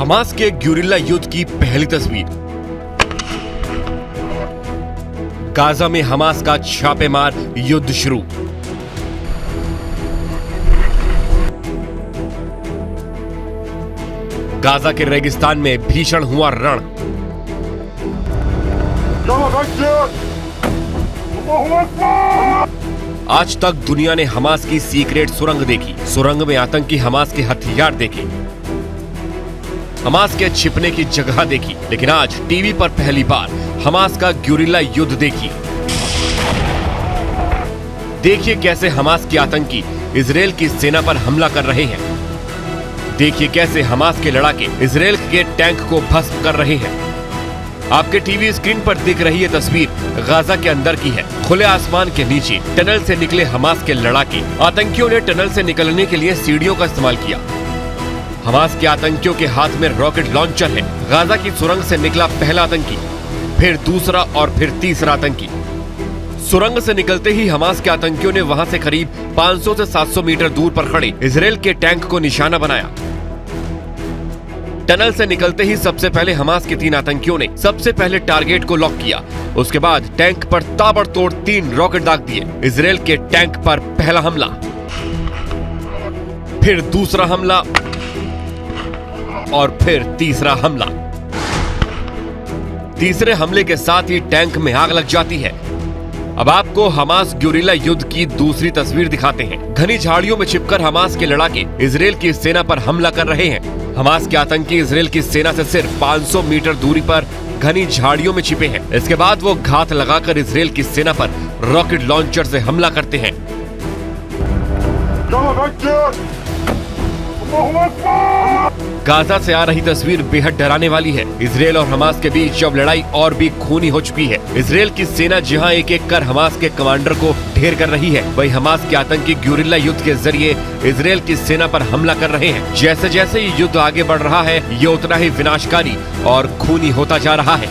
Hamas के guerrilla युद्ध की पहली तस्वीर। गाजा में हमास का छापेमार युद्ध शुरू। गाजा के रेगिस्तान में भीषण हुआ रण। आज तक दुनिया ने हमास की सीक्रेट सुरंग देखी। सुरंग में आतंकी हमास के हथियार देखे, हमास के छिपने की जगह देखी, लेकिन आज टीवी पर पहली बार हमास का गुरिल्ला युद्ध देखी। देखिए कैसे हमास के आतंकी इजराइल की सेना पर हमला कर रहे हैं। देखिए कैसे हमास के लड़ाके इजराइल के टैंक को भस्म कर रहे हैं। आपके टीवी स्क्रीन पर दिख रही ये तस्वीर गाजा के अंदर की है। खुले आसमान के नीचे टनल से निकले हमास के लड़ाके। आतंकियों ने टनल से निकलने के लिए सीढ़ियों का इस्तेमाल किया। हमास के आतंकियों के हाथ में रॉकेट लॉन्चर है। गाजा की सुरंग से निकला पहला आतंकी, फिर दूसरा और फिर तीसरा आतंकी। सुरंग से निकलते ही हमास के आतंकियों ने वहां से करीब 500 से 700 मीटर दूर पर खड़े इजराइल के टैंक को निशाना बनाया। टनल से निकलते ही सबसे पहले हमास के 3 आतंकियों ने सबसे पहले टारगेट को लॉक किया। उसके बाद टैंक पर ताबड़तोड़ 3 रॉकेट दाग दिए। इजराइल के टैंक पर पहला हमला, फिर दूसरा हमला और फिर तीसरा हमला। तीसरे हमले के साथ ही टैंक में आग लग जाती है। अब आपको हमास गुरिल्ला युद्ध की दूसरी तस्वीर दिखाते हैं। घनी झाड़ियों में छिपकर हमास के लड़ाके इजराइल की सेना पर हमला कर रहे हैं। हमास के आतंकी इजराइल की सेना से सिर्फ 500 मीटर दूरी पर घनी झाड़ियों में छिपे हैं। इसके बाद वो घात लगाकर इजराइल की सेना पर रॉकेट लॉन्चर से हमला करते हैं। गाजा से आ रही तस्वीर बेहद डराने वाली है। इजराइल और हमास के बीच अब लड़ाई और भी खूनी हो चुकी है। इजराइल की सेना जहां एक एक कर हमास के कमांडर को ढेर कर रही है, वहीं हमास के आतंकी गुरिल्ला युद्ध के जरिए इजराइल की सेना पर हमला कर रहे हैं। जैसे जैसे ये युद्ध आगे बढ़ रहा है, ये उतना ही विनाशकारी और खूनी होता जा रहा है।